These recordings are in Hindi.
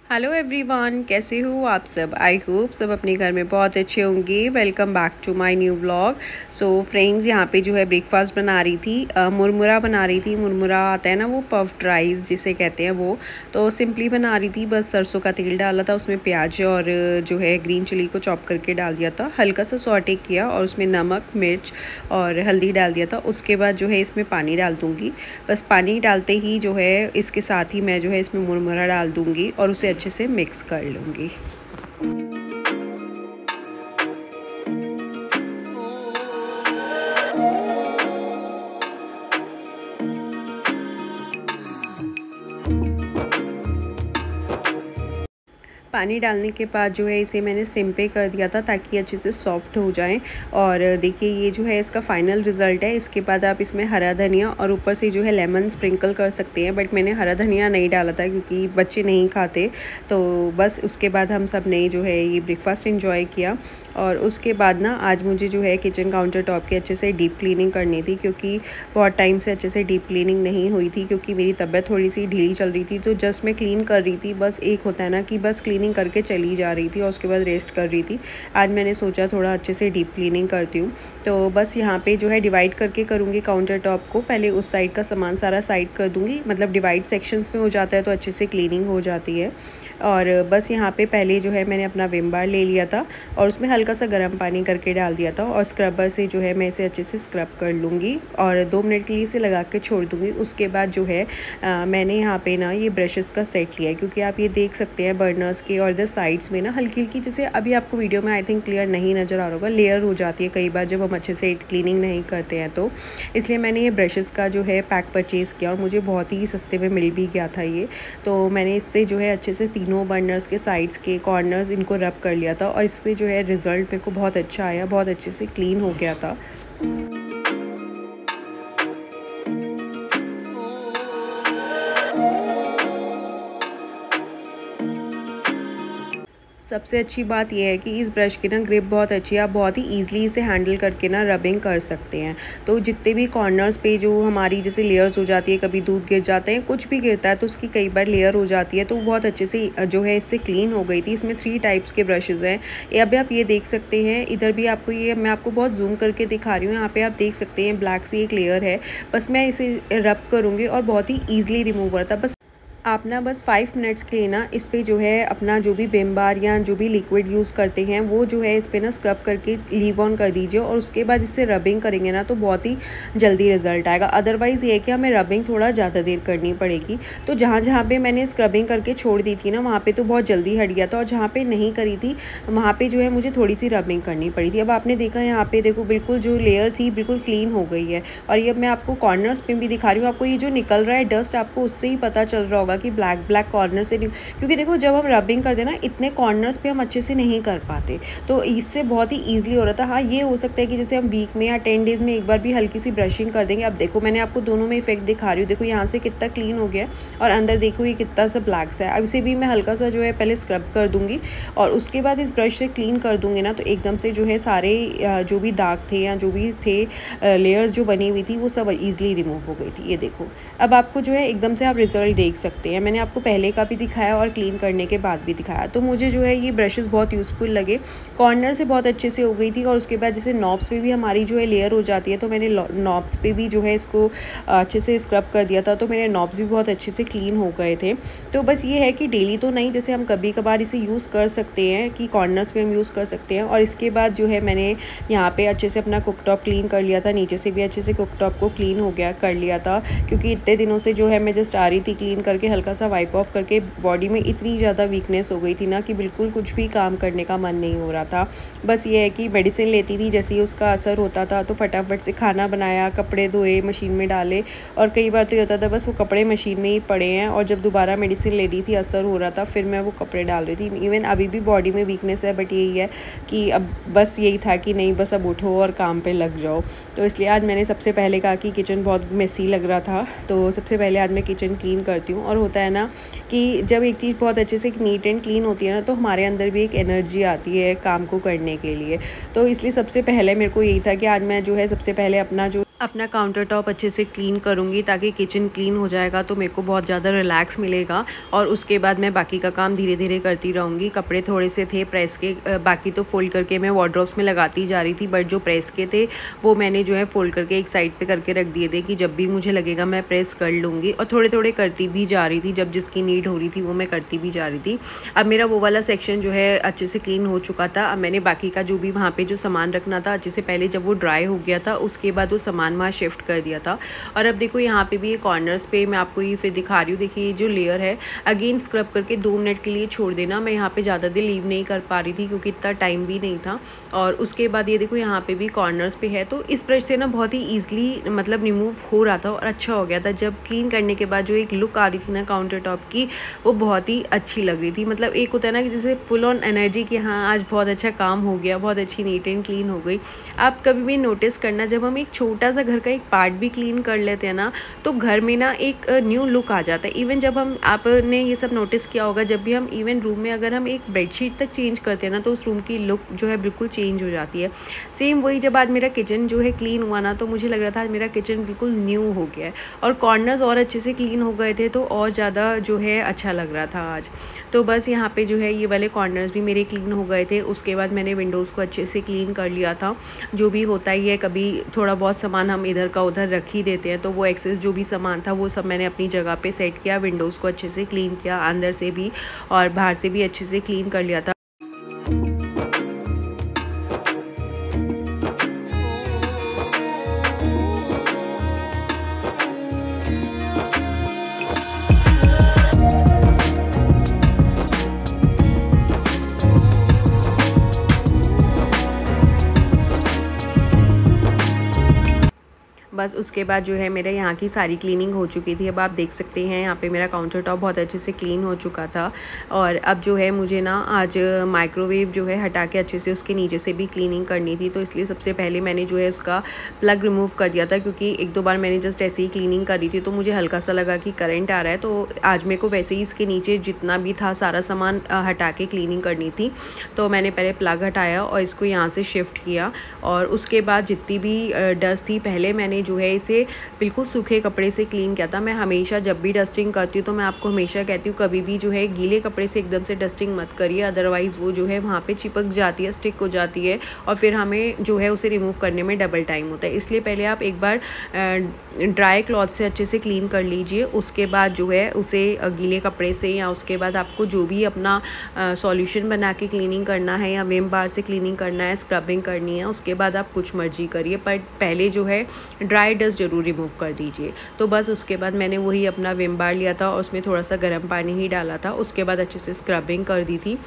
हेलो एवरीवन, कैसे हो आप सब। आई होप सब अपने घर में बहुत अच्छे होंगे। Welcome back to my new vlog. So friends, यहाँ पे जो है ब्रेकफास्ट बना रही थी, मुरमुरा बना रही थी। मुरमुरा आता है ना, वो पफ्ड राइस जिसे कहते हैं वो। तो सिंपली बना रही थी, बस सरसों का तेल डाला था, उसमें प्याज और जो है ग्रीन चिली को चॉप करके डाल दिया था, हल्का सा सॉटे किया और उसमें नमक मिर्च और हल्दी डाल दिया था। उसके बाद जो है इसमें पानी डाल दूँगी। बस पानी डालते ही जो है इसके साथ ही मैं जो है इसमें मुरमुरा डाल दूँगी और उसे अच्छे से मिक्स कर लूँगी। पानी डालने के बाद जो है इसे मैंने सिम पे कर दिया था ताकि अच्छे से सॉफ्ट हो जाए। और देखिए ये जो है इसका फाइनल रिज़ल्ट है। इसके बाद आप इसमें हरा धनिया और ऊपर से जो है लेमन स्प्रिंकल कर सकते हैं, बट मैंने हरा धनिया नहीं डाला था क्योंकि बच्चे नहीं खाते। तो बस उसके बाद हम सब ने जो है ये ब्रेकफास्ट एंजॉय किया। और उसके बाद ना आज मुझे जो है किचन काउंटर टॉप की अच्छे से डीप क्लीनिंग करनी थी, क्योंकि बहुत टाइम से अच्छे से डीप क्लीनिंग नहीं हुई थी, क्योंकि मेरी तबीयत थोड़ी सी ढीली चल रही थी। तो जस्ट मैं क्लीन कर रही थी, बस एक होता है ना कि बस क्लीनिंग करके चली जा रही थी और उसके बाद रेस्ट कर रही थी। आज मैंने सोचा थोड़ा अच्छे से डीप क्लीनिंग करती हूँ। तो बस यहाँ पे जो है डिवाइड करके करूँगी काउंटर टॉप को। पहले उस साइड का सामान सारा साइड कर दूँगी, मतलब डिवाइड सेक्शंस में हो जाता है तो अच्छे से क्लीनिंग हो जाती है। और बस यहाँ पे पहले जो है मैंने अपना विम बार ले लिया था और उसमें हल्का सा गर्म पानी करके डाल दिया था और स्क्रबर से जो है मैं इसे अच्छे से स्क्रब कर लूँगी और 2 मिनट के लिए इसे लगा के छोड़ दूँगी। उसके बाद जो है मैंने यहाँ पे ना ये ब्रशेस का सेट लिया है, क्योंकि आप ये देख सकते हैं बर्नर्स के और इधर साइड्स में ना हल्की हल्की, जैसे अभी आपको वीडियो में आई थिंक क्लियर नहीं नज़र आ रहा होगा, लेयर हो जाती है कई बार जब हम अच्छे से क्लीनिंग नहीं करते हैं। तो इसलिए मैंने ये ब्रशेस का जो है पैक परचेज़ किया और मुझे बहुत ही सस्ते में मिल भी गया था ये। तो मैंने इससे जो है अच्छे से तीनों बर्नर्स के साइड्स के कॉर्नर्स इनको रब कर लिया था और इससे जो है रिज़ल्ट मेरे को बहुत अच्छा आया, बहुत अच्छे से क्लीन हो गया था। सबसे अच्छी बात यह है कि इस ब्रश की ना ग्रिप बहुत अच्छी है, आप बहुत ही ईजिली इसे हैंडल करके ना रबिंग कर सकते हैं। तो जितने भी कॉर्नर्स पे जो हमारी जैसे लेयर्स हो जाती है, कभी दूध गिर जाते हैं, कुछ भी गिरता है तो उसकी कई बार लेयर हो जाती है, तो बहुत अच्छे से जो है इससे क्लीन हो गई थी। इसमें 3 टाइप्स के ब्रशेज़ हैं। अभी आप ये देख सकते हैं, इधर भी आपको ये मैं आपको बहुत जूम करके दिखा रही हूँ। यहाँ पर आप देख सकते हैं ब्लैक सी एक लेयर है, बस मैं इसे रब करूँगी और बहुत ही ईजिली रिमूव हो रहा था। बस आप ना बस 5 मिनट्स के लिए ना इस पे जो है अपना जो भी विम बार या जो भी लिक्विड यूज़ करते हैं वो जो है इस पे ना स्क्रब करके लीव ऑन कर दीजिए और उसके बाद इससे रबिंग करेंगे ना तो बहुत ही जल्दी रिजल्ट आएगा। अदरवाइज़ ये है कि हमें रबिंग थोड़ा ज़्यादा देर करनी पड़ेगी। तो जहाँ जहाँ पे मैंने स्क्रबिंग करके छोड़ दी थी ना, वहाँ पर तो बहुत जल्दी हट गया था, और जहाँ पर नहीं करी थी वहाँ पर जो है मुझे थोड़ी सी रबिंग करनी पड़ी थी। अब आपने देखा यहाँ पर देखो बिल्कुल जो लेयर थी बिल्कुल क्लीन हो गई है। और ये मैं आपको कॉर्नर्स पे भी दिखा रही हूँ। आपको ये जो निकल रहा है डस्ट, आपको उससे ही पता चल रहा होगा कि ब्लैक कॉर्नर से, क्योंकि देखो जब हम रबिंग करते हैं ना इतने कॉर्नर्स पे हम अच्छे से नहीं कर पाते, तो इससे बहुत ही ईजिली हो रहा था। हाँ, ये हो सकता है कि जैसे हम वीक में या 10 डेज़ में एक बार भी हल्की सी ब्रशिंग कर देंगे। अब देखो मैंने आपको दोनों में इफेक्ट दिखा रही हूँ, देखो यहाँ से कितना क्लीन हो गया और अंदर देखो ये कितना सा ब्लैक सा है। अब इसे भी मैं हल्का सा जो है पहले स्क्रब कर दूँगी और उसके बाद इस ब्रश से क्लीन कर दूँगी ना, तो एकदम से जो है सारे जो भी दाग थे या जो भी थे लेयर्स जो बनी हुई थी वो सब ईजिली रिमूव हो गई थी। ये देखो अब आपको जो है एकदम से आप रिजल्ट देख सकते हैं। मैंने आपको पहले का भी दिखाया और क्लीन करने के बाद भी दिखाया। तो मुझे जो है ये ब्रशेस बहुत यूज़फुल लगे। कॉर्नर से बहुत अच्छे से हो गई थी और उसके बाद जैसे नॉब्स पे भी हमारी जो है लेयर हो जाती है, तो मैंने नॉब्स पे भी जो है इसको अच्छे से स्क्रब कर दिया था, तो मेरे नॉब्स भी बहुत अच्छे से क्लीन हो गए थे। तो बस ये है कि डेली तो नहीं, जैसे हम कभी कभार इसे यूज़ कर सकते हैं कि कॉर्नर्स पे हम यूज़ कर सकते हैं। और इसके बाद जो है मैंने यहाँ पे अच्छे से अपना कुकटॉप क्लीन कर लिया था, नीचे से भी अच्छे से कुकटॉप को क्लीन हो गया कर लिया था, क्योंकि इतने दिनों से जो है मैं जस्ट आ रही थी क्लीन करके, हल्का सा वाइप ऑफ करके बॉडी में इतनी ज़्यादा वीकनेस हो गई थी ना कि बिल्कुल कुछ भी काम करने का मन नहीं हो रहा था। बस ये है कि मेडिसिन लेती थी, जैसे ही उसका असर होता था तो फटाफट से खाना बनाया, कपड़े धोए, मशीन में डाले, और कई बार तो ये होता था बस वो कपड़े मशीन में ही पड़े हैं और जब दोबारा मेडिसिन ले रही थी असर हो रहा था फिर मैं वो कपड़े डाल रही थी। इवन अभी भी बॉडी में वीकनेस है, बट यही है कि अब बस यही था कि नहीं बस अब उठो और काम पर लग जाओ। तो इसलिए आज मैंने सबसे पहले कहा कि किचन बहुत मेसी लग रहा था, तो सबसे पहले आज मैं किचन क्लीन करती हूँ। और होता है ना कि जब एक चीज़ बहुत अच्छे से नीट एंड क्लीन होती है ना, तो हमारे अंदर भी एक एनर्जी आती है काम को करने के लिए। तो इसलिए सबसे पहले मेरे को यही था कि आज मैं जो है सबसे पहले अपना जो अपना काउंटर टॉप अच्छे से क्लीन करूँगी ताकि किचन क्लीन हो जाएगा तो मेरे को बहुत ज़्यादा रिलैक्स मिलेगा। और उसके बाद मैं बाकी का काम धीरे धीरे करती रहूँगी। कपड़े थोड़े से थे प्रेस के, बाकी तो फ़ोल्ड करके मैं वार्डरोब्स में लगाती जा रही थी, बट जो प्रेस के थे वो मैंने जो है फ़ोल्ड करके एक साइड पर करके रख दिए थे कि जब भी मुझे लगेगा मैं प्रेस कर लूँगी। और थोड़े थोड़े करती भी जा रही थी, जब जिसकी नीड हो रही थी वो मैं करती भी जा रही थी। अब मेरा वो वाला सेक्शन जो है अच्छे से क्लीन हो चुका था। अब मैंने बाकी का जो भी वहाँ पर जो सामान रखना था अच्छे से, पहले जब वो ड्राई हो गया था उसके बाद वो सामान वहाँ शिफ्ट कर दिया था। और अब देखो यहाँ पे भी ये कॉर्नर्स पे मैं आपको ये फिर दिखा रही हूँ। देखिए ये जो लेयर है अगेन स्क्रब करके 2 मिनट के लिए छोड़ देना। मैं यहाँ पे ज़्यादा देर लीव नहीं कर पा रही थी क्योंकि इतना टाइम भी नहीं था। और उसके बाद ये देखो यहाँ पे भी कॉर्नर्स पे है, तो इस ब्रश से ना बहुत ही ईजिली मतलब रिमूव हो रहा था और अच्छा हो गया था। जब क्लीन करने के बाद जो एक लुक आ रही थी ना काउंटर टॉप की, वो बहुत ही अच्छी लग रही थी। मतलब एक होता है ना कि जैसे फुल ऑन एनर्जी कि हाँ आज बहुत अच्छा काम हो गया, बहुत अच्छी नीट एंड क्लीन हो गई। आप कभी भी नोटिस करना, जब हम एक छोटा सा घर का एक पार्ट भी क्लीन कर लेते हैं ना तो घर में ना एक न्यू लुक आ जाता है। इवन जब हम, आपने ये सब नोटिस किया होगा, जब भी हम इवन रूम में अगर हम एक बेडशीट तक चेंज करते हैं ना तो उस रूम की लुक जो है बिल्कुल चेंज हो जाती है। सेम वही जब आज मेरा किचन जो है क्लीन हुआ ना तो मुझे लग रहा था आज मेरा किचन बिल्कुल न्यू हो गया है। और कॉर्नर्स और अच्छे से क्लीन हो गए थे तो और ज़्यादा जो है अच्छा लग रहा था आज। तो बस यहाँ पे जो है ये वाले कॉर्नर्स भी मेरे क्लीन हो गए थे। उसके बाद मैंने विंडोज़ को अच्छे से क्लीन कर लिया था। जो भी होता ही है, कभी थोड़ा बहुत सामान हम इधर का उधर रख ही देते हैं, तो वो एक्सेस जो भी सामान था वो सब मैंने अपनी जगह पे सेट किया। विंडोज़ को अच्छे से क्लीन किया, अंदर से भी और बाहर से भी अच्छे से क्लीन कर लिया था। बस उसके बाद जो है मेरे यहाँ की सारी क्लीनिंग हो चुकी थी। अब आप देख सकते हैं यहाँ पे मेरा काउंटर टॉप बहुत अच्छे से क्लीन हो चुका था। और अब जो है मुझे ना आज माइक्रोवेव जो है हटा के अच्छे से उसके नीचे से भी क्लीनिंग करनी थी, तो इसलिए सबसे पहले मैंने जो है उसका प्लग रिमूव कर दिया था। क्योंकि 1-2 बार मैंने जस्ट ऐसे ही क्लीनिंग करी थी तो मुझे हल्का सा लगा कि करंट आ रहा है, तो आज मेरे को वैसे ही इसके नीचे जितना भी था सारा सामान हटा के क्लीनिंग करनी थी। तो मैंने पहले प्लग हटाया और इसको यहाँ से शिफ्ट किया। और उसके बाद जितनी भी डस्ट थी पहले मैंने जो है इसे बिल्कुल सूखे कपड़े से क्लीन किया था। मैं हमेशा जब भी डस्टिंग करती हूँ तो मैं आपको हमेशा कहती हूँ कभी भी जो है गीले कपड़े से एकदम से डस्टिंग मत करिए, अदरवाइज़ वो जो है वहाँ पे चिपक जाती है, स्टिक हो जाती है और फिर हमें जो है उसे रिमूव करने में डबल टाइम होता है। इसलिए पहले आप एक बार ड्राई क्लॉथ से अच्छे से क्लीन कर लीजिए। उसके बाद जो है उसे गीले कपड़े से, या उसके बाद आपको जो भी अपना सॉल्यूशन बना के क्लीनिंग करना है या विम बार से क्लीनिंग करना है, स्क्रबिंग करनी है, उसके बाद आप कुछ मर्जी करिए, पर पहले जो है ड्राई डस्ट ज़रूर रिमूव कर दीजिए। तो बस उसके बाद मैंने वही अपना विम बार लिया था और उसमें थोड़ा सा गर्म पानी ही डाला था। उसके बाद अच्छे से स्क्रबिंग कर दी थी।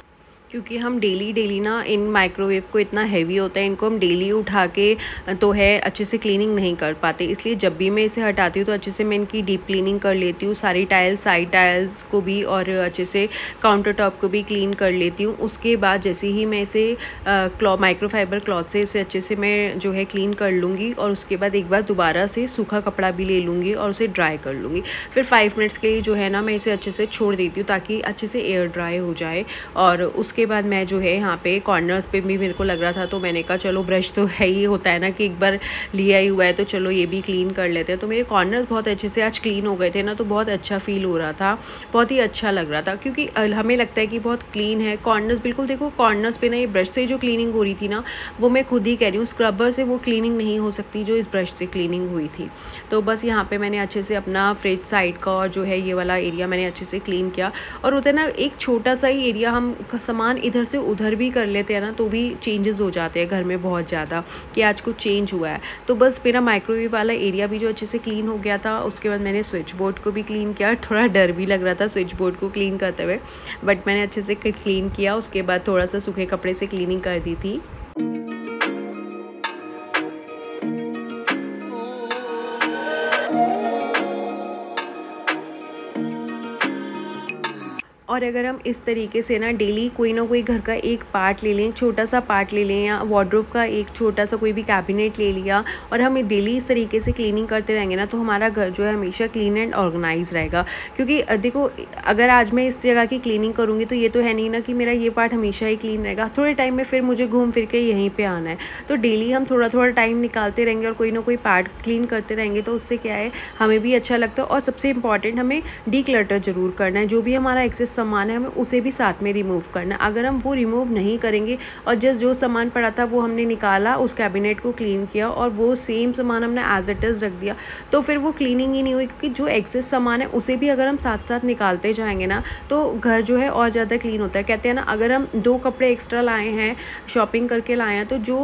क्योंकि हम डेली ना इन माइक्रोवेव को, इतना हैवी होता है, इनको हम डेली उठा के तो है अच्छे से क्लीनिंग नहीं कर पाते। इसलिए जब भी मैं इसे हटाती हूँ तो अच्छे से मैं इनकी डीप क्लीनिंग कर लेती हूँ, सारी टाइल्स, साइड टाइल्स को भी और अच्छे से काउंटर टॉप को भी क्लीन कर लेती हूँ। उसके बाद जैसे ही मैं इसे माइक्रोफाइबर क्लॉथ से इसे अच्छे से मैं जो है क्लीन कर लूँगी और उसके बाद एक बार दोबारा से सूखा कपड़ा भी ले लूँगी और उसे ड्राई कर लूँगी। फिर 5 मिनट्स के लिए जो है ना मैं इसे अच्छे से छोड़ देती हूँ ताकि अच्छे से एयर ड्राई हो जाए। और उसके बाद मैं जो है यहाँ पे कॉर्नर्स पे भी मेरे को लग रहा था तो मैंने कहा चलो ब्रश तो है ही, होता है ना कि एक बार लिया ही हुआ है तो चलो ये भी क्लीन कर लेते हैं। तो मेरे कॉर्नर्स बहुत अच्छे से आज क्लीन हो गए थे ना, तो बहुत अच्छा फील हो रहा था, बहुत ही अच्छा लग रहा था। क्योंकि हमें लगता है कि बहुत क्लीन है कॉर्नर्स, बिल्कुल देखो कॉर्नर्स पे ना ये ब्रश से जो क्लीनिंग हो रही थी ना वो मैं खुद ही कह रही हूँ, स्क्रबर से वो क्लीनिंग नहीं हो सकती जो इस ब्रश से क्लीनिंग हुई थी। तो बस यहाँ पे मैंने अच्छे से अपना फ्रिज साइड का और जो है ये वाला एरिया मैंने अच्छे से क्लीन किया। और होता है ना एक छोटा सा ही एरिया, हम सामान इधर से उधर भी कर लेते हैं ना तो भी चेंजेस हो जाते हैं घर में बहुत ज़्यादा कि आज कुछ चेंज हुआ है। तो बस मेरा माइक्रोवेव वाला एरिया भी जो अच्छे से क्लीन हो गया था। उसके बाद मैंने स्विच बोर्ड को भी क्लीन किया। थोड़ा डर भी लग रहा था स्विच बोर्ड को क्लीन करते हुए, बट मैंने अच्छे से क्लीन किया। उसके बाद थोड़ा सा सूखे कपड़े से क्लीनिंग कर दी थी। और अगर हम इस तरीके से ना डेली कोई ना कोई घर का एक पार्ट ले लें, छोटा सा पार्ट ले लें, या वार्डरोब का एक छोटा सा कोई भी कैबिनेट ले लिया, और हम डेली इस तरीके से क्लीनिंग करते रहेंगे ना, तो हमारा घर जो है हमेशा क्लीन एंड ऑर्गेनाइज रहेगा। क्योंकि देखो, अगर आज मैं इस जगह की क्लीनिंग करूँगी तो ये तो है नहीं ना कि मेरा ये पार्ट हमेशा ही क्लीन रहेगा, थोड़े टाइम में फिर मुझे घूम फिर के यहीं पर आना है। तो डेली हम थोड़ा थोड़ा टाइम निकालते रहेंगे और कोई ना कोई पार्ट क्लीन करते रहेंगे, तो उससे क्या है, हमें भी अच्छा लगता है। और सबसे इंपॉर्टेंट, हमें डीक्लटर ज़रूर करना है। जो भी हमारा एक्सेस सामान है हमें उसे भी साथ में रिमूव करना है। अगर हम वो रिमूव नहीं करेंगे और जस्ट जो सामान पड़ा था वो हमने निकाला, उस कैबिनेट को क्लीन किया और वो सेम सामान हमने एज इट इज़ रख दिया, तो फिर वो क्लीनिंग ही नहीं हुई। क्योंकि जो एक्सेस सामान है उसे भी अगर हम साथ साथ निकालते जाएंगे ना, तो घर जो है और ज़्यादा क्लीन होता है। कहते हैं ना, अगर हम 2 कपड़े एक्स्ट्रा लाए हैं, शॉपिंग करके लाए हैं, तो जो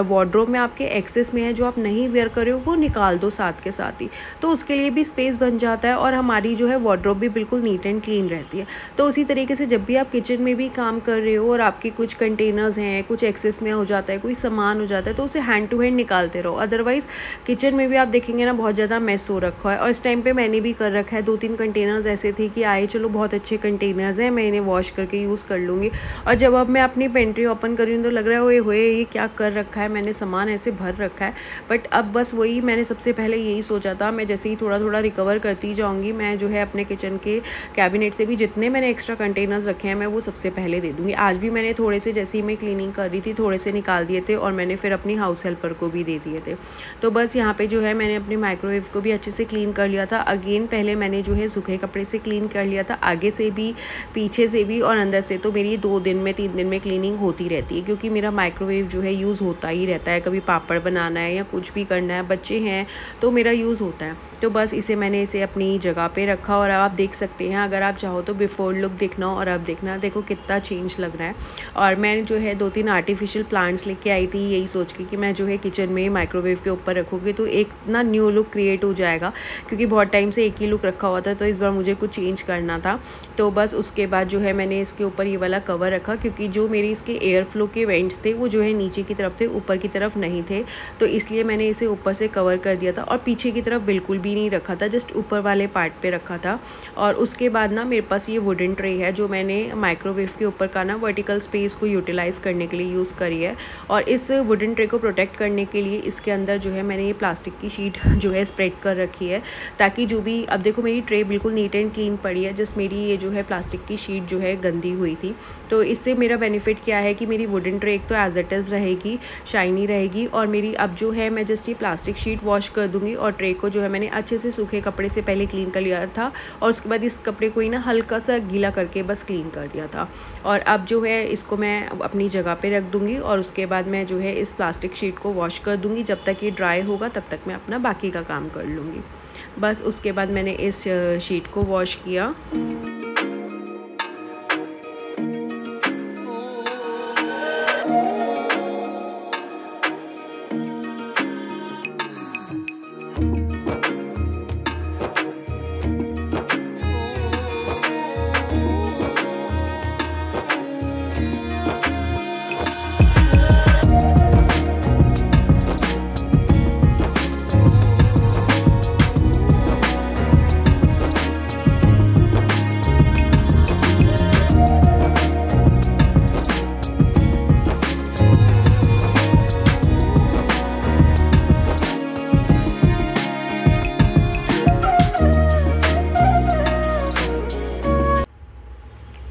वार्डरोब में आपके एक्सेस में है, जो आप नहीं वेयर कर रहे हो, वो निकाल दो साथ के साथ ही, तो उसके लिए भी स्पेस बन जाता है और हमारी जो है वार्डरोब भी बिल्कुल नीट एंड क्लीन रहती है। तो उसी तरीके से जब भी आप किचन में भी काम कर रहे हो और आपके कुछ कंटेनर्स हैं, कुछ एक्सेस में हो जाता है, कोई सामान हो जाता है, तो उसे हैंड टू हैंड निकालते रहो। अदरवाइज़ किचन में भी आप देखेंगे ना, बहुत ज़्यादा मेस हो रखा है। और इस टाइम पे मैंने भी कर रखा है। 2-3 कंटेनर्स ऐसे थे कि आए, चलो बहुत अच्छे कंटेनर्स हैं, मैं इन्हें वॉश करके यूज़ कर लूँगी। और जब अब मैं अपनी पेंट्री ओपन कर रही हूँ तो लग रहा है ओए होए, ये क्या कर रखा है, मैंने सामान ऐसे भर रखा है। बट अब बस वही मैंने सबसे पहले यही सोचा था, मैं जैसे ही थोड़ा थोड़ा रिकवर करती जाऊँगी, मैं जो है अपने किचन के कैबिनेट से भी जितने मैंने एक्स्ट्रा कंटेनर्स रखे हैं, मैं वो सबसे पहले दे दूँगी। आज भी मैंने थोड़े से, जैसे ही मैं क्लीनिंग कर रही थी, थोड़े से निकाल दिए थे और मैंने फिर अपनी हाउस हेल्पर को भी दे दिए थे। तो बस यहाँ पे जो है मैंने अपने माइक्रोवेव को भी अच्छे से क्लीन कर लिया था। अगेन पहले मैंने जो है सूखे कपड़े से क्लीन कर लिया था, आगे से भी, पीछे से भी और अंदर से। तो मेरी 2 दिन में 3 दिन में क्लीनिंग होती रहती है, क्योंकि मेरा माइक्रोवेव जो है यूज़ होता ही रहता है। कभी पापड़ बनाना है या कुछ भी करना है, बच्चे हैं तो मेरा यूज़ होता है। तो बस मैंने इसे अपनी जगह पे रखा और आप देख सकते हैं, अगर आप चाहो तो बिफोर लुक देखना और अब देखना, देखो कितना चेंज लग रहा है। और मैंने जो है 2-3 आर्टिफिशियल प्लांट्स लेके आई थी, यही सोच के कि मैं जो है किचन में माइक्रोवेव के ऊपर रखूँगी तो एक ना न्यू लुक क्रिएट हो जाएगा। क्योंकि बहुत टाइम से एक ही लुक रखा हुआ था, तो इस बार मुझे कुछ चेंज करना था। तो बस उसके बाद जो है मैंने इसके ऊपर ये वाला कवर रखा, क्योंकि जो मेरी इसके एयर फ्लो के वेंट्स थे वो जो है नीचे की तरफ थे, ऊपर की तरफ नहीं थे। तो इसलिए मैंने इसे ऊपर से कवर कर दिया था और पीछे की तरफ बिल्कुल भी नहीं रखा था, जस्ट ऊपर वाले पार्ट पे रखा था। और उसके बाद ना मेरे पास ये वुडन ट्रे है, जो मैंने माइक्रोवेव के ऊपर का ना वर्टिकल स्पेस को यूटिलाइज़ करने के लिए यूज़ करी है। और इस वुडन ट्रे को प्रोटेक्ट करने के लिए इसके अंदर जो है मैंने ये प्लास्टिक की शीट जो है स्प्रेड कर रखी है, ताकि जो भी, अब देखो मेरी ट्रे बिल्कुल नीट एंड क्लीन पड़ी है, जस्ट मेरी ये जो है प्लास्टिक की शीट जो है गंदी हुई थी। तो इससे मेरा बेनिफिट क्या है कि मेरी वुडन ट्रे एक तो एज इट इज़ रहेगी, शाइनी रहेगी, और मेरी अब जो है मैं जस्ट ये प्लास्टिक शीट वॉश कर दूँगी। और ट्रे को जो है मैंने अच्छे से सूखे कपड़े से पहले क्लीन कर लिया था, और उसके बाद इस कपड़े को ही ना हल्का सा गीला करके बस क्लीन कर दिया था। और अब जो है इसको मैं अपनी जगह पे रख दूँगी, और उसके बाद मैं जो है इस प्लास्टिक शीट को वॉश कर दूँगी। जब तक ये ड्राई होगा तब तक मैं अपना बाकी का काम कर लूँगी। बस उसके बाद मैंने इस शीट को वॉश किया।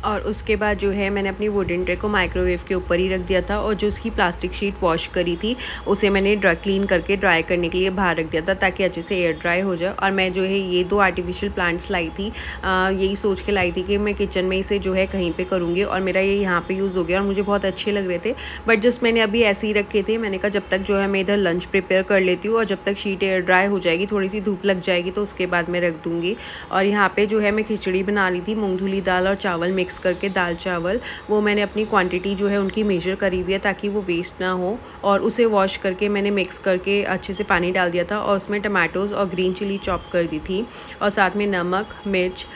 और उसके बाद जो है मैंने अपनी वुडन ट्रे को माइक्रोवेव के ऊपर ही रख दिया था, और जो उसकी प्लास्टिक शीट वॉश करी थी उसे मैंने क्लीन करके ड्राई करने के लिए बाहर रख दिया था, ताकि अच्छे से एयर ड्राई हो जाए। और मैं जो है ये 2 आर्टिफिशियल प्लांट्स लाई थी, यही सोच के लाई थी कि मैं किचन में इसे जो है कहीं पे करूँगी, और मेरा ये यहाँ पे यूज़ हो गया और मुझे बहुत अच्छे लग रहे थे। बट जस्ट मैंने अभी ऐसे ही रखे थे, मैंने कहा जब तक जो है मैं इधर लंच प्रिपेयर कर लेती हूँ, और जब तक शीट एयर ड्राई हो जाएगी, थोड़ी सी धूप लग जाएगी, तो उसके बाद मैं रख दूँगी। और यहाँ पर जो है मैं खिचड़ी बना ली थी, मूँगफली दाल और चावल मिक्स करके करके दाल चावल वो मैंने अपनी क्वांटिटी जो है उनकी मेजर करी हुई है ताकि वो वेस्ट ना हो, और उसे वॉश करके मैंने मिक्स करके अच्छे से पानी डाल दिया था और उसमें टमाटोज़ और ग्रीन चिली चॉप कर दी थी, और साथ में नमक, मिर्च,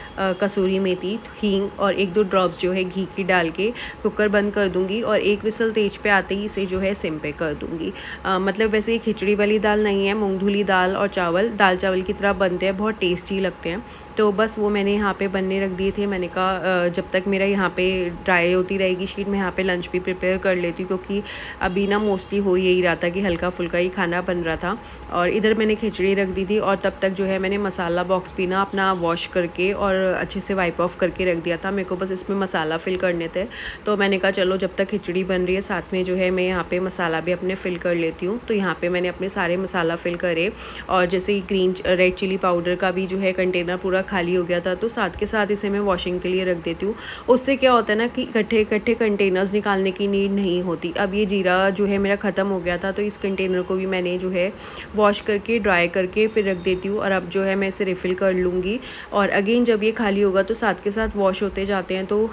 कसूरी मेथी, हींग और 1-2 ड्रॉप्स जो है घी की डाल के कुकर बंद कर दूँगी और 1 विसल तेज पे आते ही इसे जो है सिम पे कर दूँगी। मतलब वैसे ये खिचड़ी वाली दाल नहीं है, मूँग धुली दाल और चावल दाल चावल की तरह बनते हैं, बहुत टेस्टी लगते हैं। तो बस वो मैंने यहाँ पे बनने रख दिए थे। मैंने कहा जब तक मेरा यहाँ पे ड्राई होती रहेगी शीट, मैं यहाँ पे लंच भी प्रिपेयर कर लेती हूँ, क्योंकि अभी ना मोस्टली हो यही रहा था कि हल्का फुल्का ही खाना बन रहा था। और इधर मैंने खिचड़ी रख दी थी और तब तक जो है मैंने मसाला बॉक्स भी ना अपना वॉश करके और अच्छे से वाइप ऑफ करके रख दिया था। मेरे को बस इसमें मसाला फिल करने थे, तो मैंने कहा चलो जब तक खिचड़ी बन रही है साथ में जो है मैं यहाँ पे मसाला भी अपने फिल कर लेती हूँ। तो यहाँ पे मैंने अपने सारे मसाला फिल करे, और जैसे ही रेड चिली पाउडर का भी जो है कंटेनर पूरा खाली हो गया था, तो साथ के साथ इसे मैं वॉशिंग के लिए रख देती हूँ। उससे क्या होता है ना कि इकट्ठे इकट्ठे कंटेनर्स निकालने की नीड नहीं होती। अब ये जीरा जो है मेरा ख़त्म हो गया था, तो इस कंटेनर को भी मैंने जो है वॉश करके ड्राई करके फिर रख देती हूँ, और अब जो है मैं इसे रिफ़िल कर लूँगी। और अगेन जब ये खाली होगा तो साथ के साथ वॉश होते जाते हैं, तो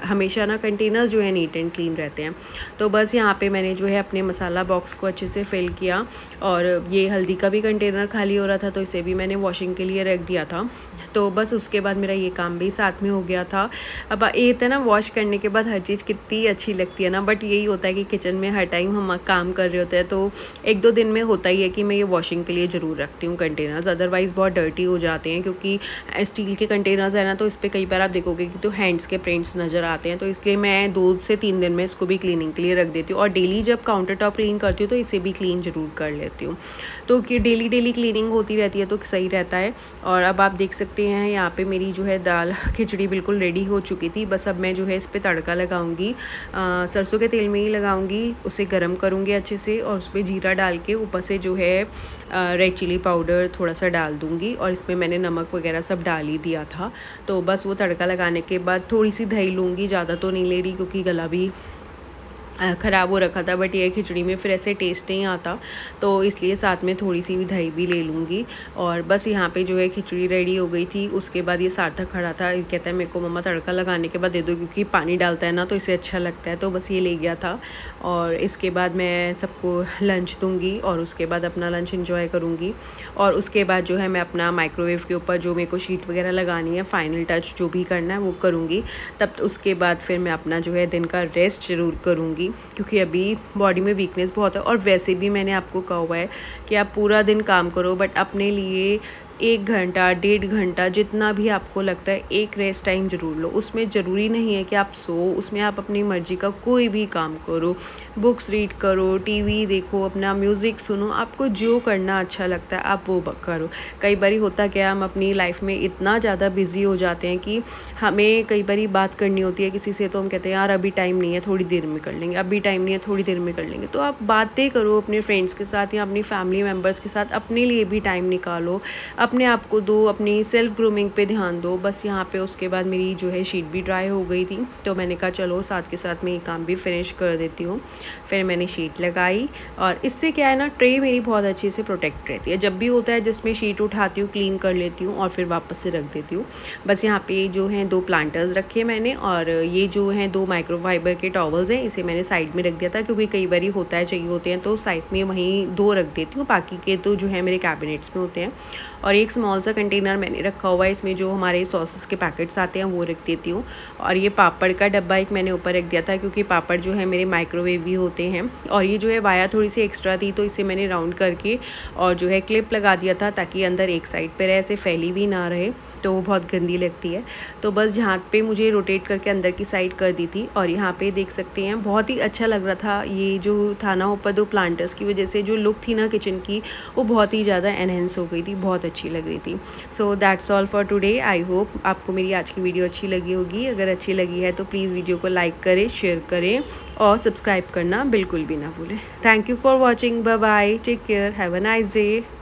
हमेशा ना कंटेनर्स जो है नीट एंड क्लीन रहते हैं। तो बस यहाँ पे मैंने जो है अपने मसाला बॉक्स को अच्छे से फिल किया, और ये हल्दी का भी कंटेनर खाली हो रहा था, तो इसे भी मैंने वॉशिंग के लिए रख दिया था। तो बस उसके बाद मेरा ये काम भी साथ में हो गया था। अब ये था ना, वॉश करने के बाद हर चीज़ कितनी अच्छी लगती है ना, बट यही होता है कि किचन में हर टाइम हम काम कर रहे होते हैं, तो 1-2 दिन में होता ही है कि मैं ये वॉशिंग के लिए ज़रूर रखती हूँ कंटेनर्स, अदरवाइज़ बहुत डर्टी हो जाते हैं, क्योंकि स्टील के कंटेनर्स है ना, तो इस पर कई बार आप देखोगे कि तो हैंड्स के प्रिंट्स नज़र आते हैं। तो इसलिए मैं 2 से 3 दिन में इसको भी क्लीनिंग के लिए रख देती हूँ, और डेली जब काउंटर टॉप क्लीन करती हूँ तो इसे भी क्लीन ज़रूर कर लेती हूँ। तो कि डेली क्लीनिंग होती रहती है तो सही रहता है। और अब आप देख सकते हैं यहाँ पे मेरी जो है दाल खिचड़ी बिल्कुल रेडी हो चुकी थी। बस अब मैं जो है इस पर तड़का लगाऊंगी, सरसों के तेल में ही लगाऊंगी, उसे गरम करूंगी अच्छे से, और उस पर जीरा डाल के ऊपर से जो है रेड चिली पाउडर थोड़ा सा डाल दूंगी, और इसमें मैंने नमक वगैरह सब डाल ही दिया था। तो बस वो तड़का लगाने के बाद थोड़ी सी दही लूँगी, ज़्यादा तो नहीं ले रही क्योंकि गला भी ख़राब हो रखा था, बट ये खिचड़ी में फिर ऐसे टेस्ट नहीं आता, तो इसलिए साथ में थोड़ी सी भी दही भी ले लूँगी। और बस यहाँ पे जो है खिचड़ी रेडी हो गई थी। उसके बाद ये सार्थक खड़ा था, ये कहता है मेरे को मम्मा तड़का लगाने के बाद दे दो, क्योंकि पानी डालता है ना तो इसे अच्छा लगता है। तो बस ये ले गया था, और इसके बाद मैं सबको लंच दूँगी और उसके बाद अपना लंच इंजॉय करूँगी। और उसके बाद जो है मैं अपना माइक्रोवेव के ऊपर जो मेरे को शीट वगैरह लगानी है, फाइनल टच जो भी करना है वो करूँगी। तब उसके बाद फिर मैं अपना जो है दिन का रेस्ट ज़रूर करूँगी, क्योंकि अभी बॉडी में वीकनेस बहुत है। और वैसे भी मैंने आपको कहा हुआ है कि आप पूरा दिन काम करो, बट अपने लिए 1 घंटा 1.5 घंटा जितना भी आपको लगता है एक रेस्ट टाइम ज़रूर लो। उसमें ज़रूरी नहीं है कि आप सो, उसमें आप अपनी मर्ज़ी का कोई भी काम करो, बुक्स रीड करो, टीवी देखो, अपना म्यूज़िक सुनो, आपको जो करना अच्छा लगता है आप वो करो। कई बार होता क्या, हम अपनी लाइफ में इतना ज़्यादा बिज़ी हो जाते हैं कि हमें कई बार बात करनी होती है किसी से, तो हम कहते हैं यार अभी टाइम नहीं है, थोड़ी देर में कर लेंगे, अभी टाइम नहीं है, थोड़ी देर में कर लेंगे। तो आप बातें करो अपने फ्रेंड्स के साथ या अपनी फैमिली मेम्बर्स के साथ, अपने लिए भी टाइम निकालो, अपने आप को दो, अपनी सेल्फ ग्रूमिंग पे ध्यान दो। बस यहाँ पे उसके बाद मेरी जो है शीट भी ड्राई हो गई थी, तो मैंने कहा चलो साथ के साथ मैं ये काम भी फिनिश कर देती हूँ। फिर मैंने शीट लगाई, और इससे क्या है ना, ट्रे मेरी बहुत अच्छे से प्रोटेक्ट रहती है। जब भी होता है जिसमें शीट उठाती हूँ, क्लीन कर लेती हूँ और फिर वापस से रख देती हूँ। बस यहाँ पे जो हैं 2 प्लांटर्स रखे मैंने, और ये जो हैं 2 माइक्रोफाइबर के टॉवल्स हैं, इसे मैंने साइड में रख दिया था, क्योंकि कई बार होता है चाहिए होते हैं तो साइड में वहीं 2 रख देती हूँ, बाकी के तो जो है मेरे कैबिनेट्स में होते हैं। और एक स्मॉल सा कंटेनर मैंने रखा हुआ है, इसमें जो हमारे सॉसेस के पैकेट्स आते हैं वो रख देती हूँ। और ये पापड़ का डब्बा एक मैंने ऊपर रख दिया था, क्योंकि पापड़ जो है मेरे माइक्रोवेव भी होते हैं। और ये जो है वायर थोड़ी सी एक्स्ट्रा थी, तो इसे मैंने राउंड करके और जो है क्लिप लगा दिया था, ताकि अंदर एक साइड पर ऐसे फैली भी ना रहे, तो वो बहुत गंदी लगती है। तो बस जहाँ पे मुझे रोटेट करके अंदर की साइड कर दी थी, और यहाँ पे देख सकते हैं बहुत ही अच्छा लग रहा था। ये जो था ना ऊपर 2 प्लांटर्स की वजह से जो लुक थी ना किचन की, वो बहुत ही ज़्यादा एनहेंस हो गई थी, बहुत अच्छी लग रही थी। So that's all for today. I hope आपको मेरी आज की वीडियो अच्छी लगी होगी। अगर अच्छी लगी है तो प्लीज़ वीडियो को लाइक करें, शेयर करें और सब्सक्राइब करना बिल्कुल भी ना भूलें। Thank you for watching. Bye bye, take care, have a nice day.